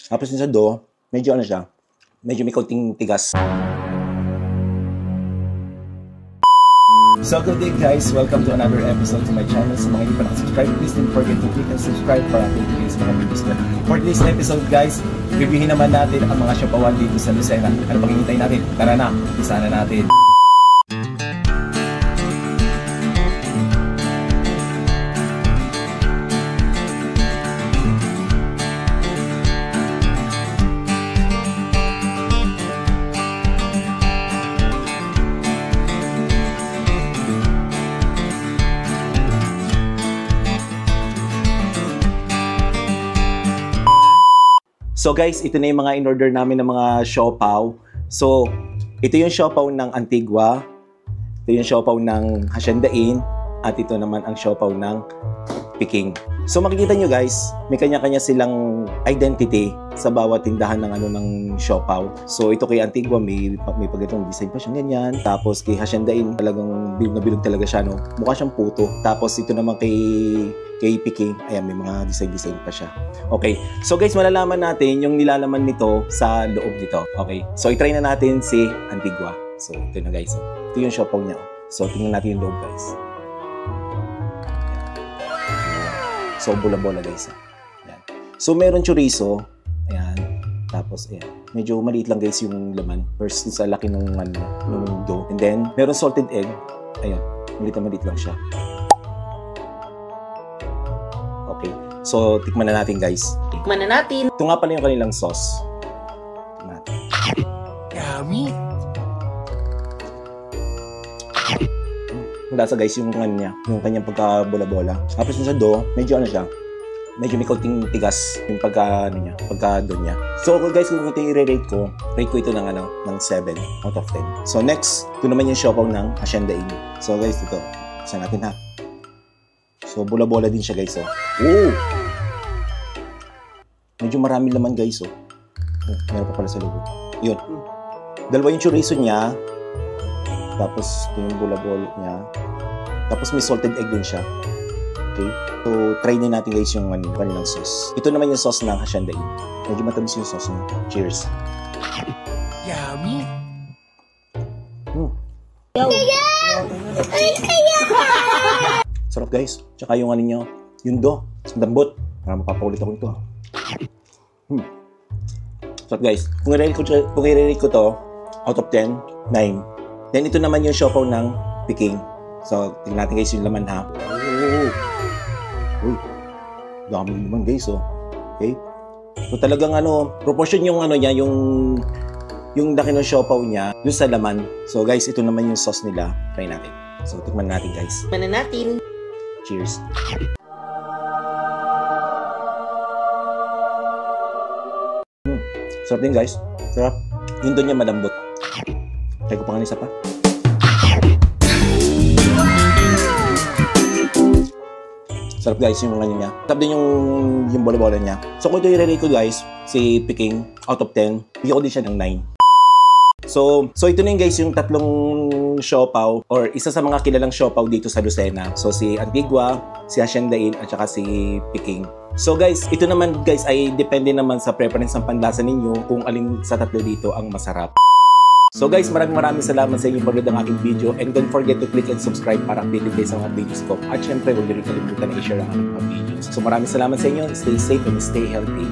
Tapos yung sa do, medyo ano siya, medyo may kaunting tigas. So good day guys, welcome to another episode to my channel. Sa mga hindi pa nakasubscribe, please don't forget to click and subscribe para update kayo sa mga videos na. For today's episode guys, reviewin naman natin ang mga siopawan dito sa Lucena. Ano pang hinihintay natin? Tara na, isa na natin. So guys, ito na yung mga in-order namin ng mga siopaw. So, ito yung siopaw ng Antigua, ito yung siopaw ng Hacienda Inn, at ito naman ang siopaw ng Peking. So makikita nyo guys, may kanya-kanya silang identity sa bawat tindahan ng ng siopaw. So ito kay Antigua, may pagkatong design pa siyang ganyan. Tapos kay Hacienda Inn, talagang bilog na bilog talaga siya, no? Mukha siyang puto. Tapos ito naman kay Peking, ayan, may mga design pa siya. Okay, so guys, malalaman natin yung nilalaman nito sa loob nito. Okay, so i-try na natin si Antigua. So ito na guys, ito yung siopaw niya. So tingnan natin yung loob guys. So bola-bola guys. Ayan. So meron chorizo, ayan. Tapos ayan, medyo maliit lang guys yung laman versus sa laki ng dough. And then meron salted egg, ayan, maliit lang siya. Okay, so tikman na natin guys. Tikman na natin. Ito nga pala yung kanilang sauce. Tikman natin. Yummy! Ang lasa guys yung kanya, yung kanyang pagka-bola-bola. Tapos yung sa dough, medyo ano siya, medyo may kaunting tigas yung pagka-dough niya. So guys, kung ito yung i-rate ko ito ng 7 out of 10. So next, ito naman yung siopaw ng Hacienda Inn. So guys, ito, isa natin ha. So bola-bola din siya guys, oh. Oh! Medyo marami laman guys, oh. Oh, meron pa pala sa loob. Yun. Dalawa yung chorizo niya. Tapos ito yung bola-bola niya. Tapos may salted egg din siya. Okay? So try na natin guys yung kanilang sauce. Ito naman yung sauce ng Hacienda Inn. Medyo matamis yung sauce niya. Cheers! Yummy! Sarap guys. Tsaka yung niyo, yung dough, dambot. Para mapapaulit ako ito. Sarap guys. Kung i-rate ko to, out of 10, 9. Then ito naman yung siopaw ng Peking. So tingnan natin guys yung laman ha. Uy, dami naman guys, oh. Okay? So talagang proportion yung niya, yung laki ng siopaw niya, yung sa laman. So guys, ito naman yung sauce nila. Try natin. So tikman natin guys. Tikman na natin. Cheers. Sarap din guys. Sarap. Yung doon niya malambot. Try ko pa nga isa pa. Sarap guys yung mga niya. Sarap din yung bola-bola niya. So kung ito i-rate ko guys, si Peking, out of 10, bigyan ko din siya ng 9. So ito na yung guys yung tatlong siopaw or isa sa mga kilalang siopaw dito sa Lucena. So si Antigua, si Hacienda Inn at saka si Peking. So guys, ito naman guys ay depende naman sa preference ng panlasa ninyo kung alin sa tatlo dito ang masarap. So guys, maraming salamat sa inyong panood ng aking video and don't forget to click and subscribe para updated kayo sa mga videos ko. At syempre, huwag niyo rin kalimutan na i-share ang aking mga videos. So maraming salamat sa inyo. Stay safe and stay healthy.